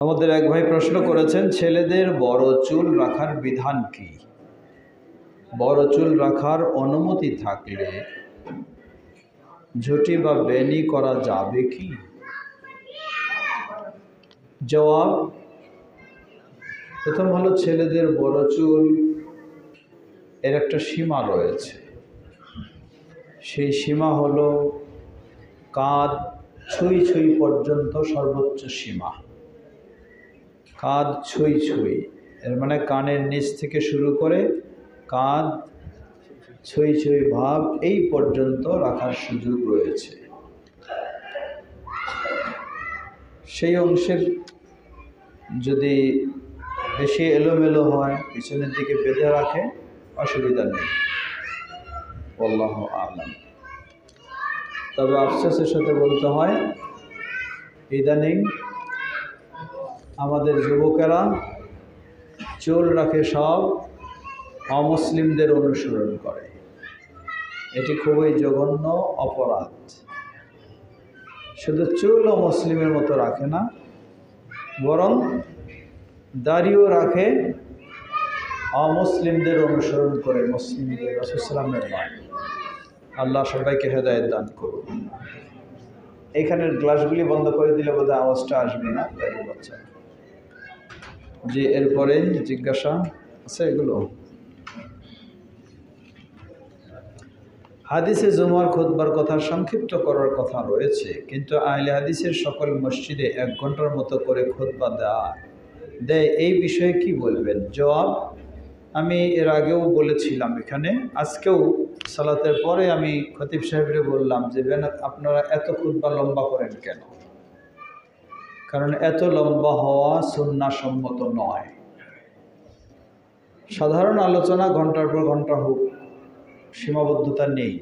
আমাদের এক ভাই প্রশ্ন করেছেন, ছেলেদের বড় চুল রাখার বিধান কি? বড় চুল রাখার অনুমতি থাকলে ঝুঁটি বা বেনি করা যাবে কি? জবাব, প্রথম হলো ছেলেদের বড় চুল এর একটা সীমা রয়েছে। সেই সীমা হলো কাঁধ ছুঁই ছুঁই পর্যন্ত সর্বোচ্চ সীমা। কাঁধ ছুঁই ছুঁই এর মানে কানের নিচ থেকে শুরু করে কাঁধ ছুঁই ছুঁই ভাব এই পর্যন্ত রাখার সুযোগ রয়েছে। সেই অংশের যদি বেশি এলোমেলো হয়, পিছনের দিকে বেঁধে রাখে, অসুবিধা নেই, আল্লাহু আ'লাম। তবে আফসোসের সাথে বলতে হয়, ইদানিং আমাদের যুবকেরা চুল রাখে সব অমুসলিমদের অনুসরণ করে। এটি খুবই জঘন্য অপরাধ। শুধু চুল মুসলিমের মতো রাখে না, বরং দাড়িও রাখে অমুসলিমদের অনুসরণ করে, মুসলিমদের, রাসূল সাল্লাল্লাহু আলাইহি ওয়াসাল্লামের নয়। আল্লাহ সবাইকে হেদায়েত দান করুন। এখানের গ্লাসগুলি বন্ধ করে দিলে বোধহয় আওয়াজটা আসবে না। বাচ্চা জি, এরপরে জিজ্ঞাসা আছে এগুলো। হাদিসে জুমার খুতবার কথা সংক্ষিপ্ত করার কথা রয়েছে, কিন্তু আহলে হাদিসের সকল মসজিদে 1 ঘন্টার মতো করে খুতবা দেয়, এই বিষয়ে কি বলবেন? জবাব, আমি এর আগেও বলেছিলাম এখানে, আজকেও সালাতের পরে আমি খতিব সাহেবরে বললাম যে আপনারা এত খুতবা লম্বা করেন কেন? কারণ এত লম্বা হওয়া সুন্নাহসম্মত নয়। সাধারণ আলোচনা ঘন্টার পর ঘন্টা হোক, সীমাবদ্ধতা নেই,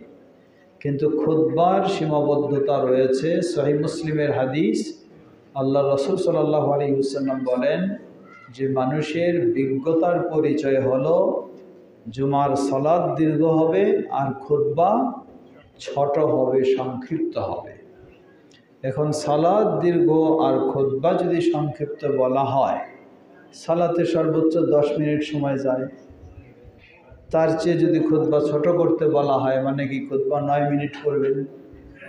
কিন্তু খুতবার সীমাবদ্ধতা রয়েছে। সহিহ মুসলিমের হাদিস, আল্লাহ রাসূল সাল্লাল্লাহু আলাইহি ওয়াসাল্লাম বলেন যে মানুষের বিজ্ঞতার পরিচয় হলো জুমার সালাত দীর্ঘ হবে আর খুতবা ছোট হবে, সংক্ষিপ্ত হবে। এখন সালাত দীর্ঘ আর খুতবা যদি সংক্ষিপ্ত বলা হয়, সালাতে সর্বোচ্চ 10 মিনিট সময় যায়, তার চেয়ে যদি খুতবা ছোট করতে বলা হয়, মানে কি খুতবা 9 মিনিট করবেন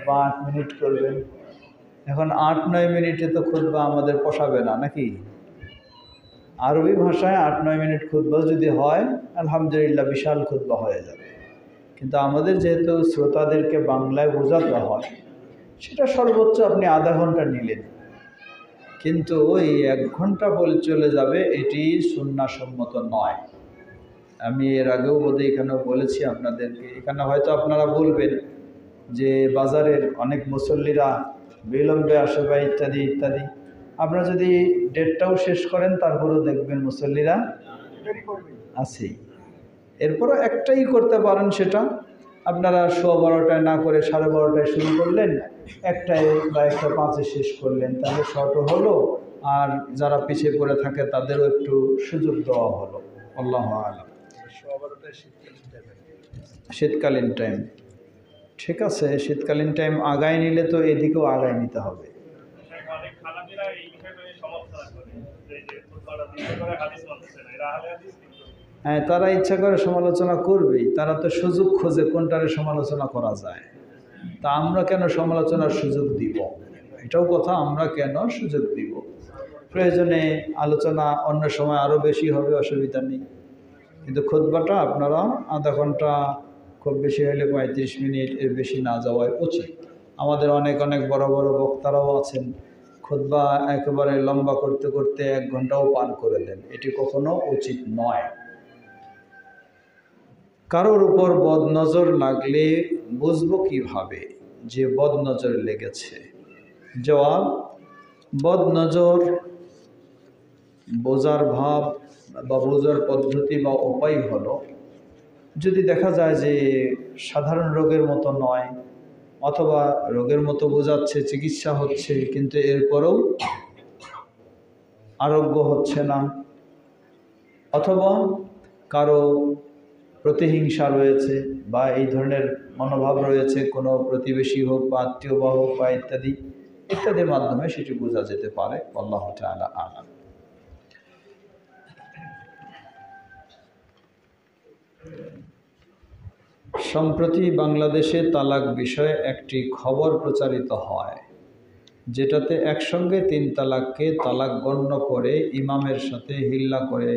বা 8 মিনিট করবেন। এখন 8-9 মিনিটে তো খুতবা আমাদের পোষাবে না, নাকি? আরবি ভাষায় 8-9 মিনিট খুতবা যদি হয়, আলহামদুলিল্লাহ, বিশাল খুতবা হয়ে যাবে। কিন্তু আমাদের যেহেতু শ্রোতাদেরকে বাংলায় বোঝাতে হয়, সেটা সর্বোচ্চ আপনি আধা ঘন্টা নিলেন, কিন্তু ওই 1 ঘন্টা বলে চলে যাবে, এটি সুন্নাহসম্মত নয়। আমি এর আগেও বোধহয় এখানেও বলেছি আপনাদেরকে। এখানে হয়তো আপনারা বলবেন যে বাজারের অনেক মুসল্লিরা বিলম্বে আসে বা ইত্যাদি ইত্যাদি। আপনারা যদি 1:30টাও শেষ করেন, তারপরেও দেখবেন মুসল্লিরা আছেই। এরপরও একটাই করতে পারেন, সেটা আপনারা 12:15টায় না করে 12:30টায় শুরু করলেন, 1টায় বা 1:05-এ শেষ করলেন, তাহলে শর্টও হলো, আর যারা পিছিয়ে পড়ে থাকে তাদেরও একটু সুযোগ দেওয়া হলো। আল্লাহু আ'লাম। শীতকালীন টাইম, ঠিক আছে, শীতকালীন টাইম আগায় নিলে তো এদিকেও আগায় নিতে হবে। হ্যাঁ, তারা ইচ্ছা করে সমালোচনা করবেই, তারা তো সুযোগ খোঁজে কোনটারে সমালোচনা করা যায়। তা আমরা কেন সমালোচনার সুযোগ দিব? এটাও কথা, আমরা কেন সুযোগ দিব? প্রয়োজনে আলোচনা অন্য সময় আরও বেশি হবে, অসুবিধা নেই, কিন্তু খুতবাটা আপনারা আধা ঘন্টা, খুব বেশি হলে 35 মিনিট, এর বেশি না যাওয়াই উচিত। আমাদের অনেক অনেক বড় বড় বক্তারাও আছেন, খুতবা একেবারে লম্বা করতে করতে 1 ঘন্টাও পার করে দেন। এটি কখনো উচিত নয়। কারোর উপর বদনজর লাগলে বুঝবো কিভাবে যে বদনজর লেগেছে? জবাব, বদনজর বোঝার ভাব বা বোঝার পদ্ধতি বা উপায় হলো, যদি দেখা যায় যে সাধারণ রোগের মতো নয়, অথবা রোগের মতো বোঝাচ্ছে, চিকিৎসা হচ্ছে, কিন্তু এরপরেও আরোগ্য হচ্ছে না, অথবা কারো প্রতিহিংসা রয়েছে বা এই ধরনের মনোভাব রয়েছে, কোনো প্রতিবেশী হোক বা আত্মীয় বা হোক বা ইত্যাদি, ইত্যাদির মাধ্যমে সেটি বোঝা যেতে পারে। আল্লাহু তাআলা আ'লাম। সম্প্রতি বাংলাদেশে তালাক বিষয়ে একটি খবর প্রচারিত হয়, যেটাতে একসঙ্গে 3 তালাককে তালাক গণ্য করে ইমামের সাথে হিল্লা করে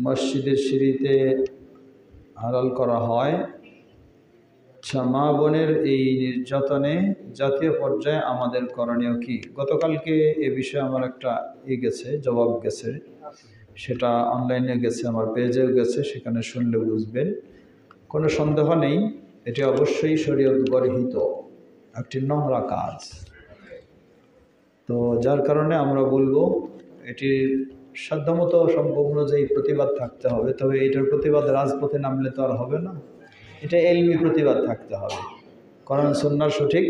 মসজিদের সিঁড়িতে হালাল করা হয়। মা বোনের এই নির্যাতনে জাতীয় পর্যায়ে আমাদের করণীয় কি? গতকালকে এ বিষয়ে আমার একটা জবাব গেছে, সেটা অনলাইনে গেছে, আমার পেজেও গেছে, সেখানে শুনলে বুঝবেন। কোনো সন্দেহ নেই, এটি অবশ্যই শরীয়ত গর্হিত একটি নোংরা কাজ। তো যার কারণে আমরা বলবো এটির সাধ্যমতো সম্ভব অনুযায়ী প্রতিবাদ থাকতে হবে। তবে এটার প্রতিবাদ রাজপথে নামলে তো আর হবে না, এটা এলমি প্রতিবাদ থাকতে হবে। কোরআন সুন্নাহর সঠিক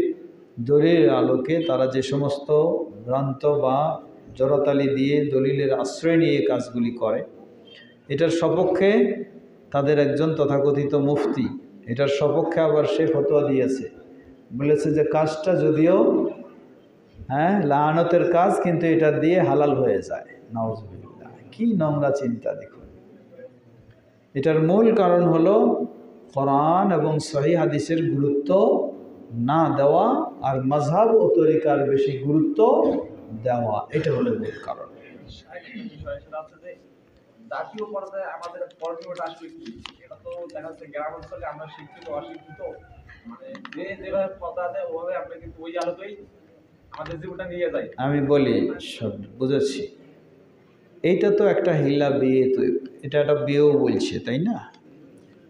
দলিলের আলোকে তারা যে সমস্ত ভ্রান্ত বা জড়তালি দিয়ে দলিলের আশ্রয় নিয়ে কাজগুলি করে, এটার সপক্ষে তাদের একজন তথাকথিত মুফতি এটার সপক্ষে আবার সে ফতোয়া দিয়েছে, বলেছে যে কাজটা যদিও লাআনতের কাজ, কিন্তু এটা দিয়ে হালাল হয়ে যায়। নাউজুবিল্লাহ, কি নোংরা চিন্তা! দেখুন, এটার মূল কারণ হলো কোরআন এবং সহিহ হাদিসের গুরুত্ব না দেওয়া আর মাযহাব ও তরিকার বেশি গুরুত্ব দেওয়া, এটা হলো মূল কারণ। জাতীয় পর্যায়ে আমাদের করণীয়টা আসলে কি? এটা তো দেখা যাচ্ছে গ্রাম অঞ্চলে আমরা শিক্ষিত অশিক্ষিত, মানে যেভাবে কথা দেয় ওভাবে আমরা কিন্তু ওই আলোতেই আমাদের জীবনটা নিয়ে যাই। আমি বলি, সব বুঝেছি, এইটা তো একটা হিলা বিয়ে, তো এটা একটা বিয়েও বলছে, তাই না?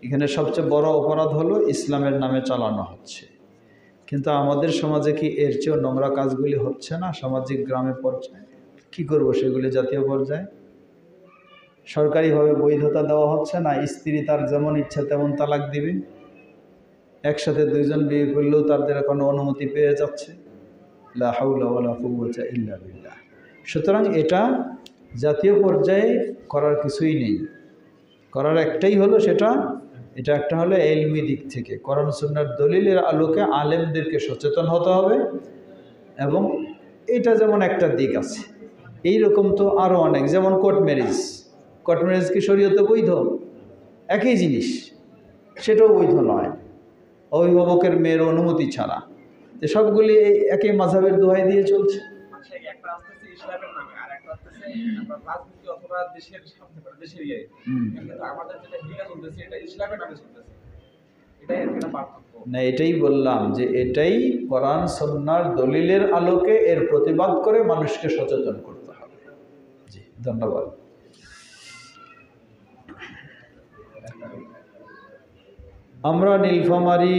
এখানে সবচেয়ে বড় অপরাধ হলো ইসলামের নামে চালানো হচ্ছে। কিন্তু আমাদের সমাজে কি এর চেয়েও নোংরা কাজগুলি হচ্ছে না? সামাজিক গ্রামে পর্যায়ে কি করব সেগুলি জাতীয় পর্যায়ে সরকারিভাবে বৈধতা দেওয়া হচ্ছে না। স্ত্রী তার যেমন ইচ্ছা তেমন তালাক দিবে, একসাথে 2 জন বিয়ে করলেও তাদের কোনো অনুমতি পেয়ে যাচ্ছে। লা হাওলা ওয়ালা কুওয়াতা ইল্লা বিল্লাহ। সুতরাং এটা জাতীয় পর্যায়ে করার কিছুই নেই, করার একটাই হলো এটা একটা হলো ইলমি দিক থেকে কোরআন সুন্নাহর দলিলের আলোকে আলেমদেরকে সচেতন হতে হবে। এবং এটা যেমন একটা দিক আছে, এই রকম তো আরও অনেক, যেমন কোর্ট ম্যারেজ কি শরীয়তে বৈধ? একই জিনিস, সেটাও বৈধ নয় অভিভাবকের মেয়ের অনুমতি ছাড়া। তো সবগুলি একই মাযহাবের দোহাই দিয়ে চলছে। একটা আসতেছে ইসলামের নামে, আর একটা আসতেছে আমরা রাজনীতি অথবা দেশের সামনে দেশের ইয়ে, কিন্তু আমাদের যেটা হিলা চলতেছে এটা ইসলামের নামে চলতেছে, এটাই একটা পার্থক্য। না, এটাই বললাম যে এটাই কোরআন সুন্নাহর দলিলের আলোকে এর প্রতিবাদ করে মানুষকে সচেতন করতে হবে। জি, ধন্যবাদ। আমরা নীলফামারী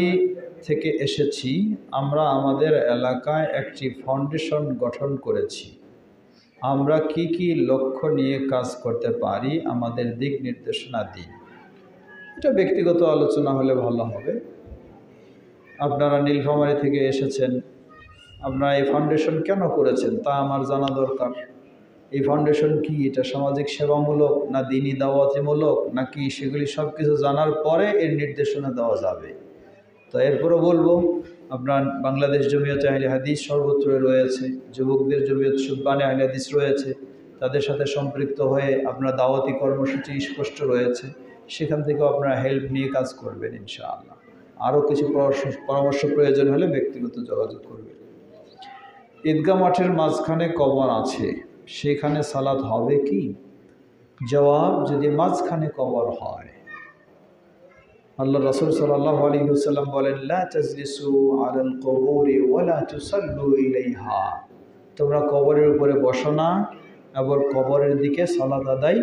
থেকে এসেছি। আমরা আমাদের এলাকায় একটি ফাউন্ডেশন গঠন করেছি। আমরা কি কি লক্ষ্য নিয়ে কাজ করতে পারি, আমাদের দিক নির্দেশনা দিন। এটা ব্যক্তিগত আলোচনা হলে ভালো হবে। আপনারা নীলফামারী থেকে এসেছেন, আপনারা এই ফাউন্ডেশন কেন করেছেন তা আমার জানা দরকার। এই ফাউন্ডেশন কি, এটা সামাজিক সেবামূলক না দ্বীনি দাওয়াতিমূলক নাকি, সেগুলি সব কিছু জানার পরে এর নির্দেশনা দেওয়া যাবে। তো এরপরও বলবো, আপনার বাংলাদেশ জমিয়তে আহলে হাদিস সর্বত্র রয়েছে, যুবকদের জমিয়ত সুববানে আহলে হাদিস রয়েছে, তাদের সাথে সম্পৃক্ত হয়ে আপনার দাওয়াতি কর্মসূচি স্পষ্ট রয়েছে, সেখান থেকেও আপনারা হেল্প নিয়ে কাজ করবেন ইনশাআল্লাহ। আরও কিছু পরামর্শ প্রয়োজন হলে ব্যক্তিগত যোগাযোগ করবেন। ঈদগাহ মাঠের মাঝখানে কবর আছে, সেখানে সালাত হবে কি? জবাব, যদি মাঝখানে কবর হয়, আল্লাহ রাসূল সাল্লাল্লাহু আলাইহি ওয়াসাল্লাম বলেন, লা তাজলিসু আলাল কুবুরি ওয়া লা তুসাল্লু ইলাইহা, তোমরা কবরের উপরে বসো না এবং কবরের দিকে সালাত আদায়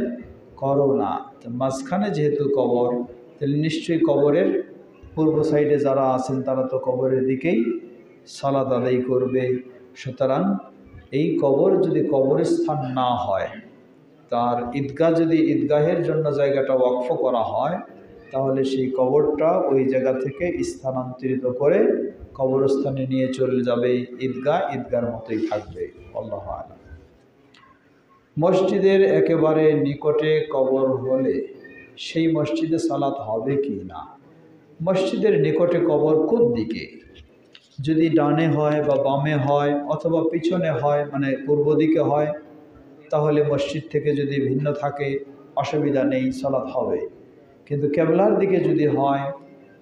করো না। তো মাঝখানে যেহেতু কবর, তাহলে নিশ্চয়ই কবরের পূর্ব সাইডে যারা আছেন তারা তো কবরের দিকেই সালাত আদায় করবে। সুতরাং এই কবর যদি কবরস্থান না হয়, তার ঈদগাহ যদি ঈদগাহের জন্য জায়গাটা ওয়াকফ করা হয়, তাহলে সেই কবরটা ওই জায়গা থেকে স্থানান্তরিত করে কবরস্থানে নিয়ে চলে যাবে, ঈদগাহর মতোই থাকবে। আল্লাহু আ'লাম। মসজিদের একেবারে নিকটে কবর হলে সেই মসজিদে সালাত হবে কি না? মসজিদের নিকটে কবর কোন দিকে? যদি ডানে হয় বা বামে হয় অথবা পিছনে হয়, মানে পূর্ব দিকে হয়, তাহলে মসজিদ থেকে যদি ভিন্ন থাকে অসুবিধা নেই, সালাত হবে। কিন্তু কেবলার দিকে যদি হয়,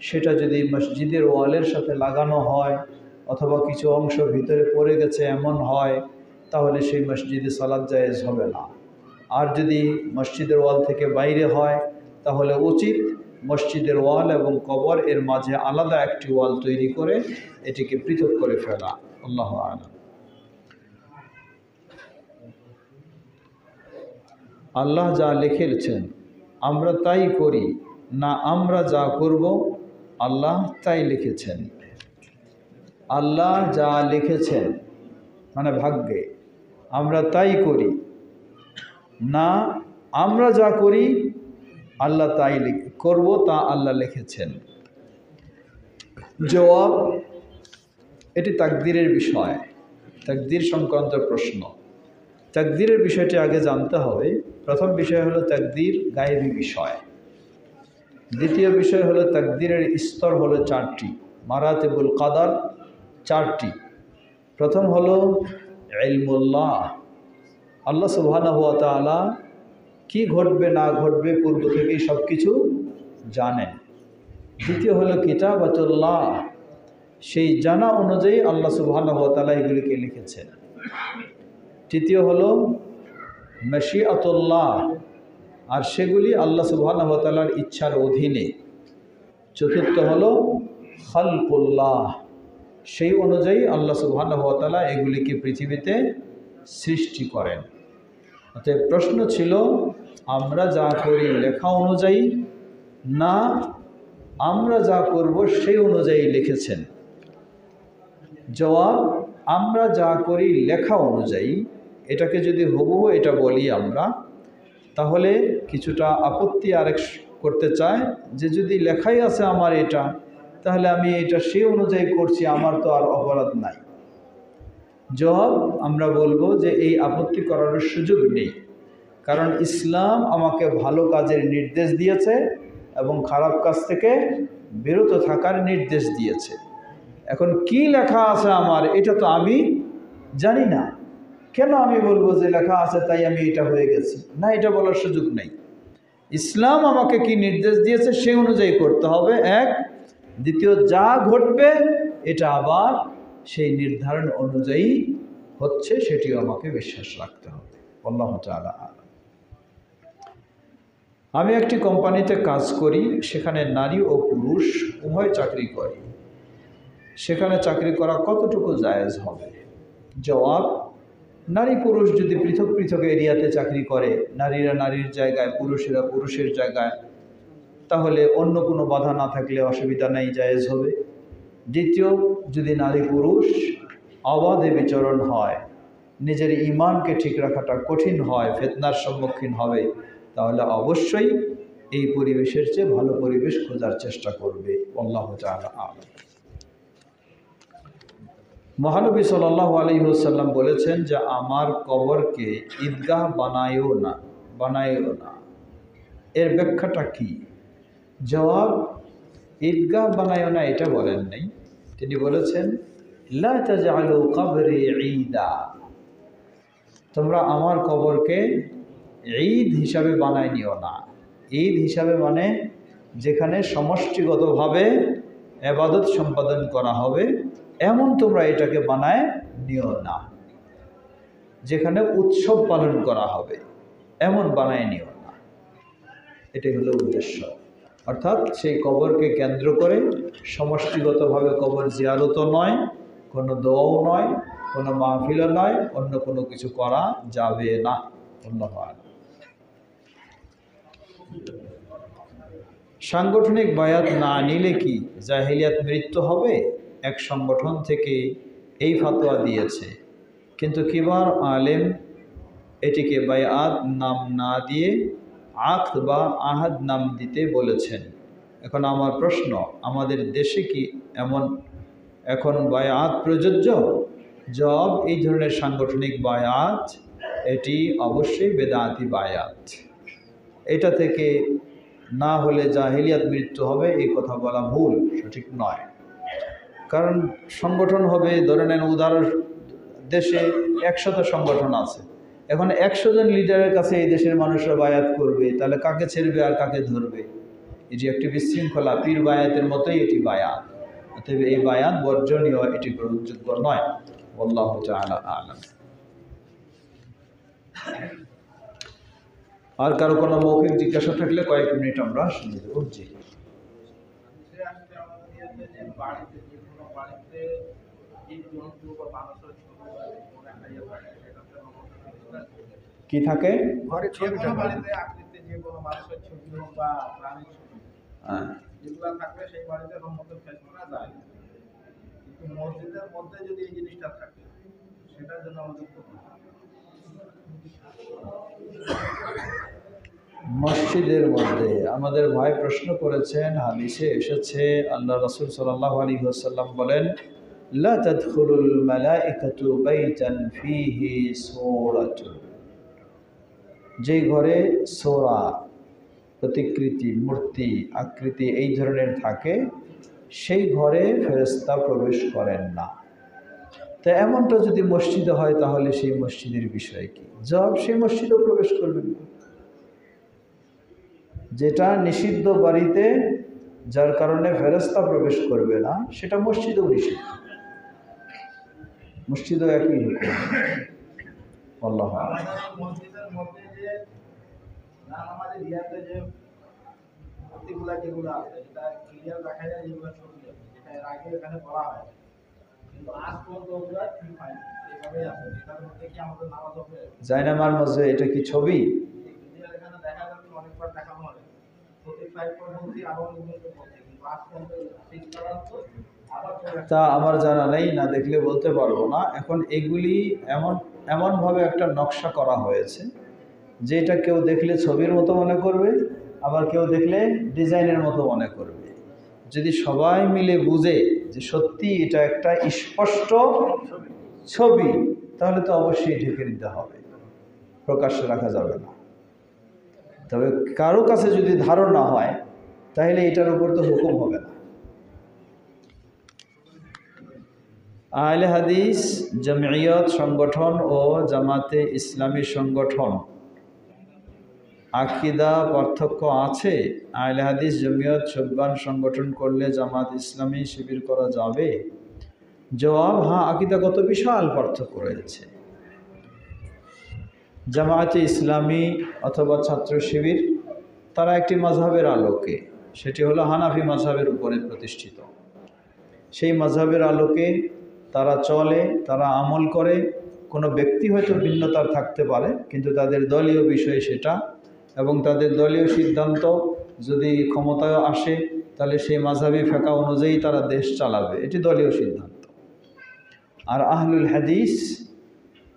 সেটা যদি মসজিদের ওয়ালের সাথে লাগানো হয় অথবা কিছু অংশ ভিতরে পড়ে গেছে এমন হয়, তাহলে সেই মসজিদে সালাত জায়েজ হবে না। আর যদি মসজিদের ওয়াল থেকে বাইরে হয়, তাহলে উচিত মসজিদের ওয়াল এবং কবর এর মাঝে আলাদা একটি ওয়াল তৈরি করে এটিকে পৃথক করে ফেলা। আল্লাহু আ'লাম। আল্লাহ যা লিখেছেন আমরা তাই করি, না আমরা যা করব আল্লাহ তাই লিখেছেন। আল্লাহ যা লিখেছেন মানে ভাগ্যে, আমরা তাই করি, না আমরা যা করি আল্লাহ তাই করব, তা আল্লাহ লিখেছেন। জবাব, এটি তাকদীরের বিষয়, তাকদীর সংক্রান্ত প্রশ্ন। তাকদীরের বিষয়টি আগে জানতে হবে। প্রথম বিষয় হলো তাকদীর গায়েবী বিষয়। দ্বিতীয় বিষয় হলো তাকদীরের স্তর হলো 4টি, মারাতিবুল কাদার 4টি। প্রথম হলো ইলমুল্লাহ, আল্লাহ সুবহানাহু ওয়া তাআলা কি ঘটবে না ঘটবে পূর্ব থেকেই সব কিছু জানেন। দ্বিতীয় হলো কিতাবাতুল্লাহ, সেই জানা অনুযায়ী আল্লাহ সুবহানাহু ওয়া তাআলা এগুলিকে লিখেছেন। তৃতীয় হলো মাশিআতুল্লাহ, আর সেগুলি আল্লাহ সুবহানাহু ওয়া তাআলার ইচ্ছার অধীনে। চতুর্থ হলো খালকুল্লাহ, সেই অনুযায়ী আল্লাহ সুবহানাহু ওয়া তাআলা এগুলিকে পৃথিবীতে সৃষ্টি করেন। অতএব প্রশ্ন ছিল আমরা যা করি লেখা অনুযায়ী, না আমরা যা করব সেই অনুযায়ী লিখেছেন। জবাব, আমরা যা করি লেখা অনুযায়ী। এটাকে যদি হুবহু এটা বলি আমরা, তাহলে কিছুটা আপত্তি আরেক করতে চায় যে যদি লেখাই আছে আমার এটা, তাহলে আমি এটা সেই অনুযায়ী করছি, আমার তো আর অপরাধ নাই। জবাব, আমরা বলবো যে এই আপত্তি করার সুযোগ নেই, কারণ ইসলাম আমাকে ভালো কাজের নির্দেশ দিয়েছে এবং খারাপ কাজ থেকে বিরত থাকার নির্দেশ দিয়েছে। এখন কি লেখা আছে আমার এটা তো আমি জানি না, কেন আমি বলবো যে লেখা আছে তাই আমি এটা হয়ে গেছি? না, এটা বলার সুযোগ নেই। ইসলাম আমাকে কি নির্দেশ দিয়েছে সেই অনুযায়ী করতে হবে, এক। দ্বিতীয়, যা ঘটবে এটা আবার সেই নির্ধারণ অনুযায়ী হচ্ছে, সেটিও আমাকে বিশ্বাস রাখতে হবে। আল্লাহু তাআলা আ'লাম। আমি একটি কোম্পানিতে কাজ করি, সেখানে নারী ও পুরুষ উভয় চাকরি করি। সেখানে চাকরি করা কতটুকু জায়েজ হবে? জবাব, নারী পুরুষ যদি পৃথক পৃথক এরিয়াতে চাকরি করে, নারীরা নারীর জায়গায়, পুরুষেরা পুরুষের জায়গায়, তাহলে অন্য কোনো বাধা না থাকলে অসুবিধা নেই, জায়েজ হবে। দ্বিতীয়, যদি নারী পুরুষ অবাধে বিচরণ হয়, নিজের ঈমানকে ঠিক রাখাটা কঠিন হয়, ফিতনার সম্মুখীন হবে, তাহলে অবশ্যই এই পরিবেশের চেয়ে ভালো পরিবেশ খোঁজার চেষ্টা করবে। আল্লাহু তাআলা আ'লাম। মহানবী সাল্লাল্লাহু আলাইহি ওয়াসাল্লাম বলেছেন যে আমার কবরকে ঈদগাহ বানায়ও না। এর ব্যাখ্যাটা কি? জবাব, ঈদগাহ বানায়ও না এটা বলেন নাই, তিনি বলেছেন লা তাজআলু কবরি ঈদা, তোমরা আমার কবরকে ঈদ হিসাবে বানায় নিও না। ঈদ হিসাবে মানে যেখানে সমষ্টিগতভাবে ইবাদত সম্পাদন করা হবে, এমন তোমরা এটাকে বানায় নিও না। যেখানে উৎসব পালন করা হবে এমন বানায় নিও না, এটাই হলো উদ্দেশ্য। অর্থাৎ সেই কবরকে কেন্দ্র করে সমষ্টিগতভাবে কবর জিয়ারতও নয়, কোনো দোয়াও নয়, কোনো মাহফিলও নয়, অন্য কোনো কিছু করা যাবে না। আল্লাহু আ'লাম। সাংগঠনিক বায়াত না নিলে কি জাহেলিয়াত মৃত্যু হবে? এক সংগঠন থেকে এই ফতোয়া দিয়েছে, কিন্তু কিবার আলেম এটিকে বায়াত নাম না দিয়ে আকদ বা আহাদ নাম দিতে বলেছেন। এখন আমার প্রশ্ন, আমাদের দেশে কি এখন বায়াত প্রযোজ্য? জবাব, এই ধরনের সাংগঠনিক বায়াত এটি অবশ্যই বেদাতি বায়াত। এটা থেকে না হলে জাহেলিয়াত মৃত্যু হবে, এই কথা বলা ভুল, সঠিক নয়। কারণ সংগঠন হবে, ধরে নেন উদাহরণ দেশে 100টা সংগঠন আছে, এখন 100 জন লিডারের কাছে এই দেশের মানুষরা বায়াত করবে, তাহলে কাকে ছেড়বে আর কাকে ধরবে? এটি একটি বিশৃঙ্খলা, পীর বায়াতের মতোই এটি বায়াত। অতএব এই বায়াত বর্জনীয়, এটি গ্রহণযোগ্য নয়। আল্লাহু তাআলা আ'লাম। আর কারো কোনো মৌখিক জিজ্ঞাসা থাকলে কয়েক মিনিট আমরা শুনে দেব। জি, কি থাকে? ঘরে ছবি বাড়িতে আকৃতিতে যে কোনো মানুষের ছবি হোক বা প্রাণীর ছবি যেগুলো থাকবে সেই বাড়িতে রহমতে ফেস করা যায়, কিন্তু মসজিদের মধ্যে যদি এই জিনিসটা থাকে সেটার জন্য আমাদের মসজিদের মধ্যে আমাদের ভাই প্রশ্ন করেছেন, হাদিসে এসেছে আল্লাহ রাসূল সাল্লাল্লাহু আলাইহি ওয়াসাল্লাম বলেন, লা তাদখুলুল মালাইকাতু বাইতান ফীহি সূরাতুন, যে ঘরে সূরা, প্রতিকৃতি, মূর্তি, আকৃতি এই ধরনের থাকে সেই ঘরে ফেরেশতা প্রবেশ করেন না। তো এমনটা যদি মসজিদে হয় তাহলে সেই মসজিদের বিষয় কি? জবাব, সেই মসজিদেও প্রবেশ করবেন না। যেটা নিষিদ্ধ বাড়িতে, যার কারণে ফেরেশতা প্রবেশ করবে না, সেটা মসজিদেও নিষিদ্ধ, মসজিদেও একই হুকুম। আল্লাহু আ'লাম। মসজিদের মধ্যে যে আমাদের রিয়াতে যে মূর্তিগুলা যেগুলো আছে এটা ক্লিয়ার দেখা যায়, যেগুলো ছবি আছে, যেটা এর আগে এখানে বলা হয়, কিন্তু আজ পর্যন্ত ওগুলো ঠিক হয়নি, এইভাবেই আছে। এটার মধ্যে কি আমাদের নামাজ হবে? জায়নামার মধ্যে এটা কি ছবি? এখানে দেখা যাচ্ছে অনেকবার দেখানো হয়, 45 বলছি আরো অনেকজন বলছে, কিন্তু আজ পর্যন্ত ঠিক করার তো আবার তা আমার জানা নেই, না দেখলে বলতে পারবো না। এখন এগুলি এমনভাবে একটা নকশা করা হয়েছে যে এটা কেউ দেখলে ছবির মতো মনে করবে, আবার কেউ দেখলে ডিজাইনের মতো মনে করবে। যদি সবাই মিলে বুঝে যে সত্যি এটা একটা স্পষ্ট ছবি, তাহলে তো অবশ্যই ঢেকে নিতে হবে, প্রকাশ্যে রাখা যাবে না। তবে কারো কাছে যদি ধারণা হয় তাহলে এটার উপর তো হুকুম হবে না। আহলে হাদিস জমিয়ত সংগঠন ও জামাতে ইসলামী সংগঠন, আকীদা পার্থক্য আছে? আহলে হাদিস জমিয়ত সুবহান সংগঠন করলে জামাত ইসলামী শিবির করা যাবে? জবাব, হ্যাঁ, আকীদাগত বিশাল পার্থক্য রয়েছে। জামাতে ইসলামী অথবা ছাত্র শিবির তারা একটি মাযহাবের আলোকে, সেটি হলো হানাফি মাযহাবের উপরে প্রতিষ্ঠিত। সেই মাযহাবের আলোকে তারা চলে, তারা আমল করে। কোনো ব্যক্তি হয়তো ভিন্নতার থাকতে পারে, কিন্তু তাদের দলীয় বিষয় সেটা, এবং তাদের দলীয় সিদ্ধান্ত যদি ক্ষমতায় আসে তাহলে সেই মাযহাবি ফিকহ অনুযায়ী তারা দেশ চালাবে, এটি দলীয় সিদ্ধান্ত। আর আহলুল হাদিস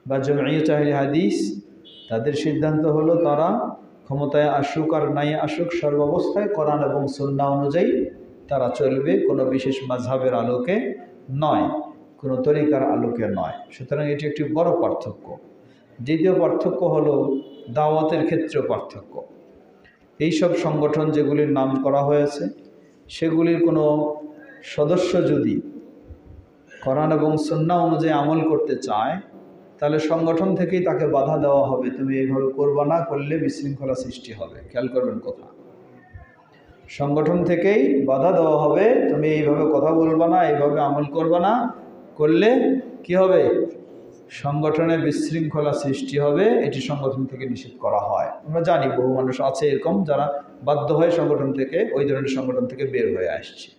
বা জমিয়ত আহলে হাদিস, তাদের সিদ্ধান্ত হলো তারা ক্ষমতায় আসুক আর নাই আসুক, সর্বাবস্থায় কোরআন এবং সুন্নাহ অনুযায়ী তারা চলবে, কোনো বিশেষ মাযহাবের আলোকে নয়, কোনো তরিকার আলোকে নয়। সুতরাং এটি একটি বড় পার্থক্য। দ্বিতীয় পার্থক্য হলো দাওয়াতের ক্ষেত্রে পার্থক্য। এই সব সংগঠন যেগুলির নাম করা হয়েছে সেগুলির কোনো সদস্য যদি কোরআন এবং সুন্নাহ অনুযায়ী আমল করতে চায় তাহলে সংগঠন থেকেই তাকে বাধা দেওয়া হবে, তুমি এইভাবে করবা না, করলে বিশৃঙ্খলা সৃষ্টি হবে। খেয়াল করবেন কথা, সংগঠন থেকেই বাধা দেওয়া হবে, তুমি এইভাবে কথা বলবা না, এইভাবে আমল করবা না, করলে কি হবে? সংগঠনে বিশৃঙ্খলা সৃষ্টি হবে। এটি সংগঠন থেকে নিষেধ করা হয়। আমরা জানি বহু মানুষ আছে এরকম যারা বাধ্য হয়ে সংগঠন থেকে, ওই ধরনের সংগঠন থেকে বের হয়ে আসছে।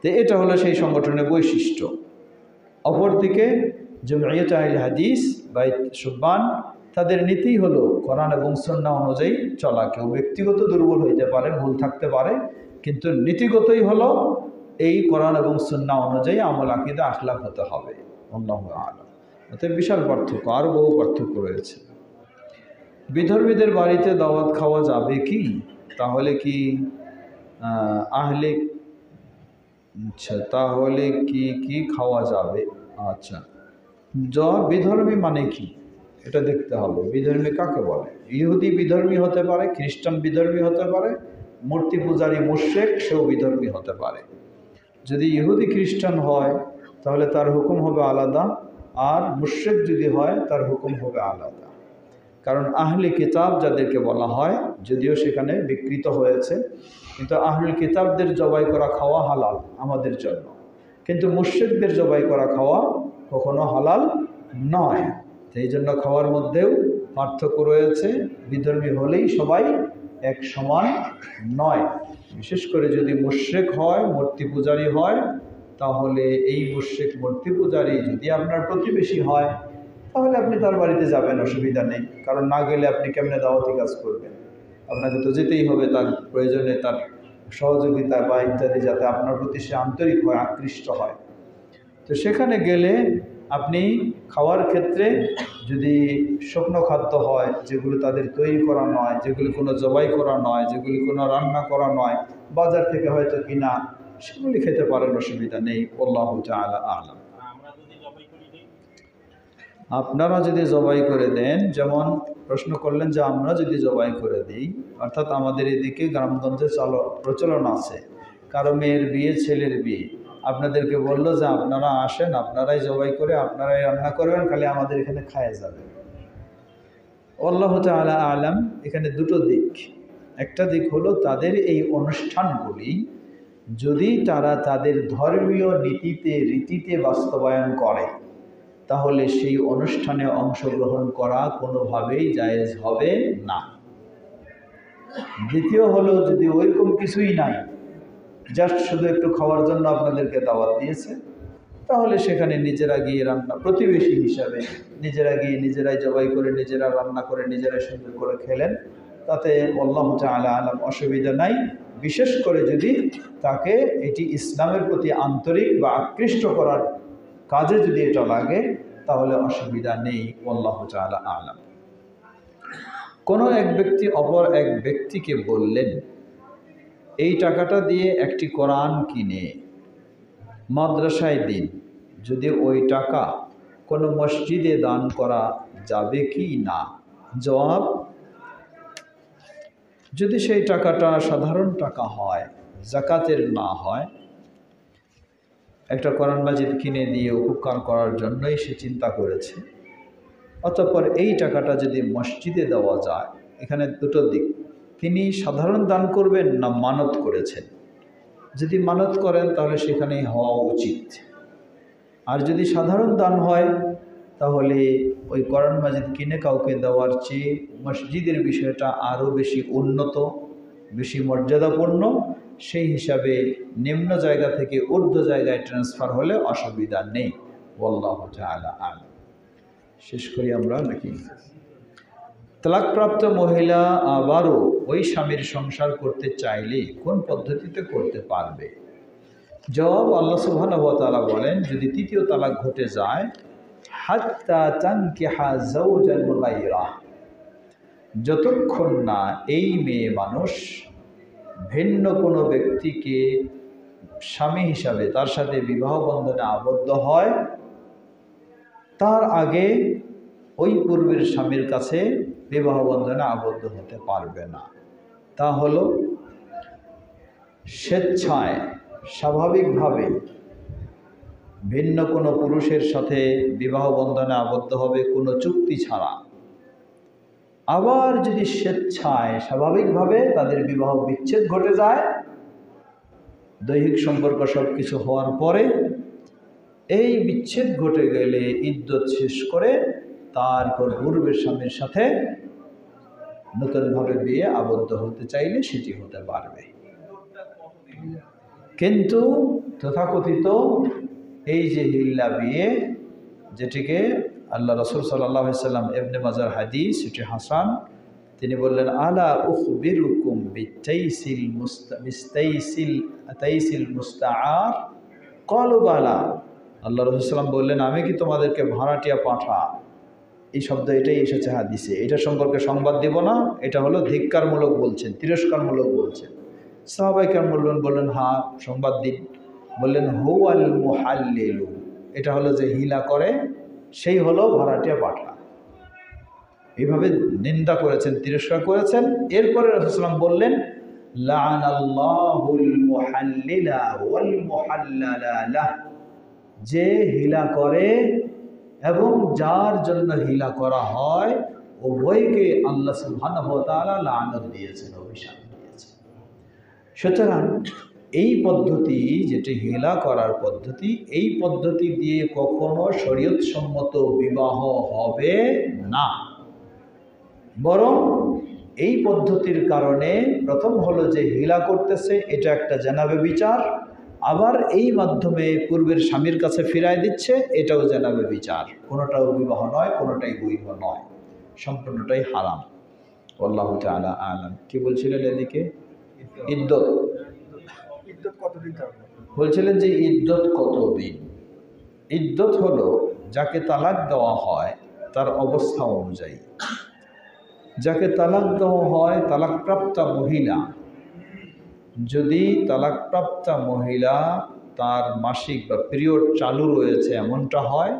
তো এটা হলো সেই সংগঠনের বৈশিষ্ট্য। অপরদিকে জমিয়ত আহলে হাদিস বা সুবহান, তাদের নীতি হলো কোরআন এবং সুন্নাহ অনুযায়ী চলা। কেউ ব্যক্তিগত দুর্বল হইতে পারে, ভুল থাকতে পারে, কিন্তু নীতিগতই হলো এই কোরআন এবং সুন্নাহ অনুযায়ী আমল, আকীদা, আখলাক হতে হবে। আল্লাহু আ'লাম। অতএব বিশাল পার্থক্য, আরও বহু পার্থক্য রয়েছে। বিধর্মীদের বাড়িতে দাওয়াত খাওয়া যাবে কি? তাহলে কি আহলে তাহলে কি খাওয়া যাবে? আচ্ছা, বিধর্মী মানে কি এটা দেখতে হবে। বিধর্মী কাকে বলে? ইহুদি বিধর্মী হতে পারে, খ্রিস্টান বিধর্মী হতে পারে, মূর্তি পূজারী মুশরিক সেও বিধর্মী হতে পারে। যদি ইহুদি খ্রিস্টান হয় তাহলে তার হুকুম হবে আলাদা, আর মুশরিক যদি হয় তার হুকুম হবে আলাদা। কারণ আহলি কিতাব যাদেরকে বলা হয়, যদিও সেখানে বিকৃত হয়েছে, কিন্তু আহলি কিতাবদের জবাই করা খাওয়া হালাল আমাদের জন্য, কিন্তু মুশরিকদের জবাই করা খাওয়া কখনো হালাল নয়। এই জন্য খাওয়ার মধ্যেও পার্থক্য রয়েছে। বিধর্মী হলেই সবাই এক সমান নয়। বিশেষ করে যদি মুশরিক হয়, মূর্তি পূজারী হয়, তাহলে এই মুশরিক মূর্তি পূজারী যদি আপনার প্রতিবেশী হয় তাহলে আপনি তার বাড়িতে যাবেন, অসুবিধা নেই। কারণ না গেলে আপনি কেমনে দাওয়াতি কাজ করবেন? আপনাকে তো যেতেই হবে তার প্রয়োজনে, তার সহযোগিতা বা ইত্যাদি, যাতে আপনার প্রতি সে আন্তরিক হয়, আকৃষ্ট হয়। তো সেখানে গেলে আপনি খাওয়ার ক্ষেত্রে যদি শুকনো খাদ্য হয়, যেগুলো তাদের তৈরি করা নয়, যেগুলি কোনো জবাই করা নয়, যেগুলি কোনো রান্না করা নয়, বাজার থেকে হয়তো কিনা, সেগুলি খেতে পারেন, অসুবিধা নেই। আল্লাহু তাআলা আ'লাম। আপনারা যদি জবাই করে দেন, যেমন প্রশ্ন করলেন যে আমরা যদি জবাই করে দিই, অর্থাৎ আমাদের এদিকে গ্রামগঞ্জে প্রচলন আছে, কারো মেয়ের বিয়ে, ছেলের বিয়ে, আপনাদেরকে বললো যে আপনারা আসেন, আপনারাই জবাই করে আপনারাই রান্না করবেন, খালি আমাদের এখানে খায় যাবেন। আল্লাহু তাআলা আ'লাম। এখানে দুটো দিক। একটা দিক হলো তাদের এই অনুষ্ঠানগুলি যদি তারা তাদের ধর্মীয় নীতিতে, রীতিতে বাস্তবায়ন করে, তাহলে সেই অনুষ্ঠানে অংশগ্রহণ করা কোনোভাবেই জায়েজ হবে না। দ্বিতীয় হলো যদি ওইরকম কিছুই নাই, জাস্ট শুধু একটু খাওয়ার জন্য আপনাদেরকে দাওয়াত দিয়েছে, তাহলে সেখানে নিজেরা গিয়ে রান্না, প্রতিবেশী হিসাবে নিজেরা গিয়ে নিজেরাই জবাই করে, নিজেরা রান্না করে, নিজেরাই সুন্দর করে খেলেন, তাতে আল্লাহু তাআলা আ'লাম, অসুবিধা নাই। বিশেষ করে যদি তাকে এটি ইসলামের প্রতি আন্তরিক বা আকৃষ্ট করার কাজে যদি এটা লাগে, তাহলে অসুবিধা নেই। আল্লাহু তাআলা আ'লাম। কোনো এক ব্যক্তি অপর এক ব্যক্তিকে বললেন, এই টাকাটা দিয়ে একটি কোরআন কিনে মাদ্রাসায় দিন, যদি ওই টাকা কোনো মসজিদে দান করা যাবে কি না? জবাব, যদি সেই টাকাটা সাধারণ টাকা হয়, যাকাতের না হয়, একটা কোরআন মাজিদ কিনে দিয়ে উপকার করার জন্যই সে চিন্তা করেছে, অতঃপর এই টাকাটা যদি মসজিদে দেওয়া যায়, এখানে দুটো দিক, তিনি সাধারণ দান করবেন না মানত করেছেন। যদি মানত করেন তাহলে সেখানেই হওয়া উচিত। আর যদি সাধারণ দান হয়, তাহলে ওই কোরআন মাজিদ কিনে কাউকে দেওয়ার চেয়ে মসজিদের বিষয়টা আরও বেশি উন্নত, বেশি মর্যাদাপূর্ণ। সেই হিসাবে নিম্ন জায়গা থেকে ঊর্ধ্ব জায়গায় ট্রান্সফার হলে অসুবিধা নেই। আল্লাহু তাআলা আ'লাম। শেষ করি আমরা নাকি? তালাকপ্রাপ্ত মহিলা আবারও ওই স্বামীর সংসার করতে চাইলে কোন পদ্ধতিতে করতে পারবে? জবাব, আল্লাহ সুবহানাহু ওয়া তাআলা বলেন, যদি তৃতীয় তালাক ঘটে যায়, হাত্তা তানকিহা যাওজান গায়রা, যতক্ষণ না এই মেয়ে মানুষ ভিন্ন কোনো ব্যক্তিকে স্বামী হিসাবে তার সাথে বিবাহ বন্ধনে আবদ্ধ হয়, তার আগে ওই পূর্বের স্বামীর কাছে বিবাহ বন্ধনে আবদ্ধ হতে পারবে না। তা হলো স্বেচ্ছায়, স্বাভাবিকভাবে ভিন্ন কোনো পুরুষের সাথে বিবাহ বন্ধনে আবদ্ধ হবে, কোনো চুক্তি ছাড়া। আবার যদি স্বেচ্ছায়, স্বাভাবিকভাবে তাদের বিবাহ বিচ্ছেদ ঘটে যায়, দৈহিক সম্পর্ক সব কিছু হওয়ার পরে, এই বিচ্ছেদ ঘটে গেলে ইদ্যত শেষ করে তারপর পূর্বের স্বামীর সাথে নতুনভাবে বিয়ে আবদ্ধ হতে চাইলে সেটি হতে পারবে। কিন্তু তথাকথিত এই যে হিল্লা বিয়ে, যেটিকে আল্লাহ রাসূল সাল্লাল্লাহু আলাইহি সাল্লাম, ইবনে মাজার হাদিস, এটি হাসান, তিনি বললেন, আলা উখবিরুকুম বিতাইসিল মুস্তাআর, ক্বালু বালা। আল্লাহ রাসূল সাল্লাম বললেন, আমি কি তোমাদেরকে ভাড়াটিয়া পাঠা? এই শব্দ এটাই এসেছে হাদিসে। এটা সম্পর্কে সংবাদ দেব না, এটা হলো ধিক্কারমূলক বলছেন, তিরস্কারমূলক বলছেন। সাহাবায়ে কেরাম বললেন, হ্যাঁ সংবাদ দিন। বললেন, হুয়াল মুহাল্লিলু, এটা হলো যে হিলা করে, সেই হলো ভাড়াটিয়া পাঠা। এইভাবে নিন্দা করেছেন, তিরস্কার করেছেন। এরপরে রাসূল সাল্লাল্লাহু আলাইহি ওয়াসাল্লাম বললেন, লাআনাল্লাহুল মুহাল্লিলা ওয়াল মুহাল্লালা লাহ, যে হিলা করে এবং যার জন্য হিলা করা হয় উভয়কে আল্লাহ সুবহানাহু ওয়া তাআলা লানত দিয়েছেন, অভিশাপ দিয়েছেন। সুতরাং এই পদ্ধতি, যেটি হিলা করার পদ্ধতি, এই পদ্ধতি দিয়ে কখনো শরীয়তসম্মত বিবাহ হবে না। বরং এই পদ্ধতির কারণে প্রথম হলো যে হিলা করতেছে, এটা একটা জানাবে বিচার, আবার এই মাধ্যমে পূর্বের স্বামীর কাছে ফিরায় দিচ্ছে, এটাও জানাবে বিচার। কোনোটাও বিবাহ নয়, কোনোটাই বৈধ নয়, সম্পূর্ণটাই হারাম। আল্লাহু তাআলা আলাম। কি বলছিলেন এদিকে? ইদ্যত কতদিন থাকবে বলছিলেন যে ইদ্যত কতদিন? ইদ্যত হলো যাকে তালাক দেওয়া হয় তার অবস্থা অনুযায়ী। যাকে তালাক দেওয়া হয়, তালাকপ্রাপ্তা মহিলা, যদি তালাকপ্রাপ্তা মহিলা তার মাসিক বা পিরিয়ড চালু রয়েছে এমনটা হয়,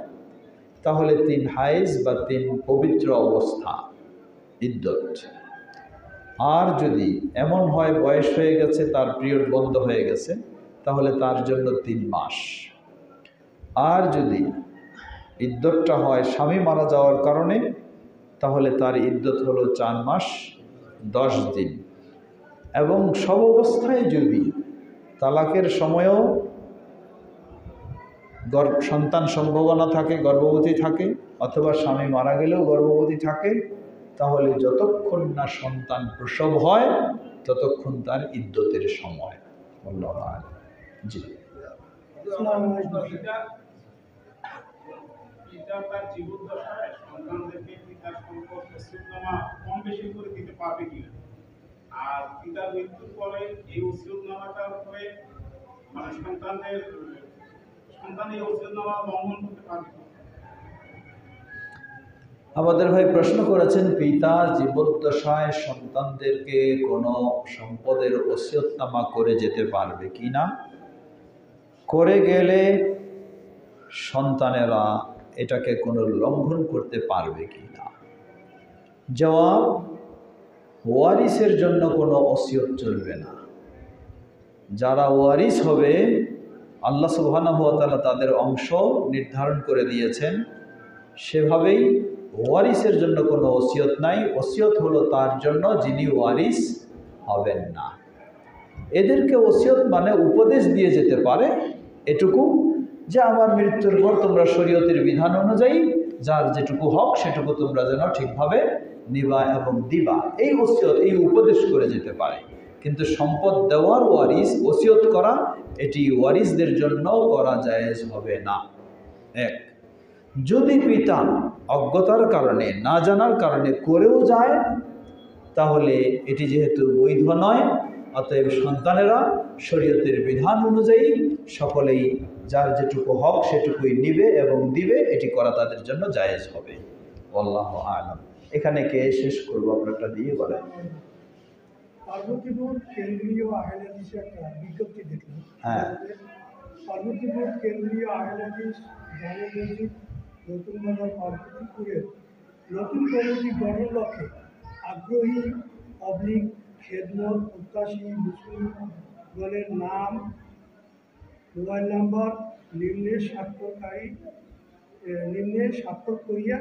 তাহলে 3 হাইজ বা 3 পবিত্র অবস্থা ইদ্যত। আর যদি এমন হয় বয়স হয়ে গেছে, তার পিরিয়ড বন্ধ হয়ে গেছে, তাহলে তার জন্য 3 মাস। আর যদি ইদ্যতটা হয় স্বামী মারা যাওয়ার কারণে, তাহলে তার ইদ্যত হলো 4 মাস 10 দিন। এবং সব অবস্থায় যদি তালাকের সময়ও সন্তান সম্ভাবনা থাকে, গর্ভবতী থাকে, অথবা স্বামী মারা গেলেও গর্ভবতী থাকে, তাহলে যতক্ষণ না সন্তান প্রসব হয় ততক্ষণ তার ইদ্যতের সময়। আল্লাহু আ'লাম। জি, পিতা তার জীবদ্দশায় সন্তানদেরকে পিতার সম্পদ ওসিয়তনামা কম বেশি করে দিতে পারবে কিনা, আর পিতার মৃত্যুর পরে এই ওসিয়তনামাটার উপরে মানে সন্তান এই ওসিয়তনামা লঙ্ঘন করতে পারবে কিনা? আমাদের ভাই প্রশ্ন করেছেন, পিতা জীবদ্দশায় সন্তানদেরকে কোনো সম্পদের ওসিয়তনামা করে যেতে পারবে কি না, করে গেলে সন্তানেরা এটাকে কোনো লঙ্ঘন করতে পারবে কি না। জবাব, ওয়ারিসের জন্য কোনো ওসিয়ত চলবে না। যারা ওয়ারিস হবে, আল্লাহ সুবহানাহু ওয়া তাআলা তাদের অংশ নির্ধারণ করে দিয়েছেন, সেভাবেই ওয়ারিসের জন্য কোনো ওসিয়ত নাই। ওসিয়ত হলো তার জন্য যিনি ওয়ারিস হবেন না। এদেরকে ওসিয়ত মানে উপদেশ দিয়ে যেতে পারে এটুকু, যে আমার মৃত্যুর পর তোমরা শরীয়তের বিধান অনুযায়ী যার যেটুকু হক সেটুকু তোমরা যেন ঠিকভাবে নিবা এবং দিবা, এই ওসিয়ত, এই উপদেশ করে যেতে পারে। কিন্তু সম্পদ দেওয়ার ওয়ারিস, ওসিয়ত করা, এটি ওয়ারিসদের জন্য করা জায়েজ হবে না। এক, যদি পিতা অজ্ঞতার কারণে, না জানার কারণে করেও যায়, তাহলে এটি যেহেতু বৈধ নয়, অতএব সন্তানেরা শরীয়তের বিধান অনুযায়ী সকলেই যার যেটুকু হক সেটুকুই নিবে এবং দিবে, এটি করা তাদের জন্য জায়েজ হবে। আল্লাহু আ'লাম। এখানে কে শেষ করবো? আপনারটা দিয়ে বলেন। পার্বতীপুর কেন্দ্রীয় আহলে হাদিসে একটা বিজ্ঞপ্তি দেখলাম। হ্যাঁ। পার্বতীপুর কেন্দ্রীয় আহলে হাদিস জামে মসজিদ নতুন বাজার পার্বতীপুরের নতুন কমিটি গঠন লক্ষ্যে আগ্রহী পাবলিক খেদমত প্রত্যাশী মুসলিমগণের নাম, মোবাইল নাম্বার নিম্নে স্বাক্ষর করিয়া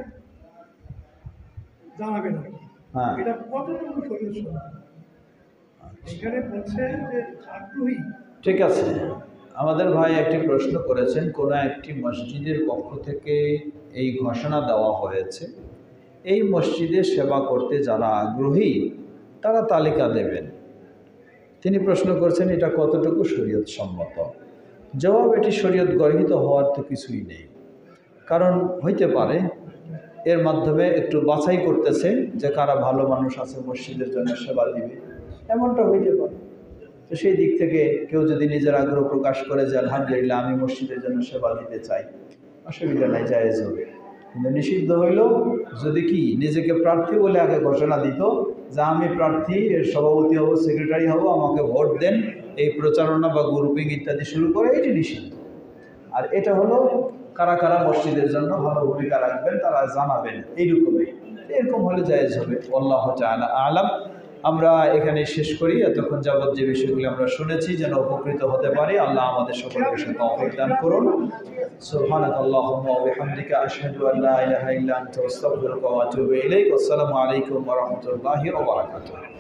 জানাবেন আর কি। হ্যাঁ। এটা কতটুকু শরীয়ত সম্মত? এখানে বলছে যে আগ্রহী। ঠিক আছে, আমাদের ভাই একটি প্রশ্ন করেছেন, কোনো একটি মসজিদের পক্ষ থেকে এই ঘোষণা দেওয়া হয়েছে, এই মসজিদে সেবা করতে যারা আগ্রহী তারা তালিকা দেবেন। তিনি প্রশ্ন করছেন এটা কতটুকু শরীয়ত সম্মত। জবাব, এটি শরীয়ত গর্হিত হওয়ার তো কিছুই নেই। কারণ হইতে পারে এর মাধ্যমে একটু বাছাই করতেছে যে কারা ভালো মানুষ আছে মসজিদের জন্য সেবা দিবে, এমনটা হইতে পারে। তো সেই দিক থেকে কেউ যদি নিজের আগ্রহ প্রকাশ করে যে আলহামদুলিল্লাহ আমি মসজিদের জন্য সেবা দিতে চাই, অসুবিধা নাই, জায়েজ হবে। কিন্তু নিষিদ্ধ হইল যদি কি নিজেকে প্রার্থী বলে আগে ঘোষণা দিত যে আমি প্রার্থী, এর সভাপতি হব, সেক্রেটারি হব, আমাকে ভোট দেন, এই প্রচারণা বা গ্রুপিং ইত্যাদি শুরু করে, এটি নিষিদ্ধ। আর এটা হলো কারা কারা মসজিদের জন্য ভালো ভূমিকা রাখবেন তারা জানাবেন, এইরকমই। এরকম হলে জায়েজ হবে। আল্লাহু তাআলা আ'লাম। আমরা এখানে শেষ করি। এতক্ষণ যাবৎ যে বিষয়গুলি আমরা শুনেছি যেন উপকৃত হতে পারি, আল্লাহ আমাদের সকলকে সে তৌফিক দান করুন। সুবহানাকাল্লাহুম্মা ওয়া বিহামদিকা আশহাদু আল লা ইলাহা ইল্লা আনতা আস্তাগফিরুকা ওয়া আতুবু ইলাইক। আসসালামু আলাইকুম ওয়া রাহমাতুল্লাহি ওয়া বারাকাতুহু।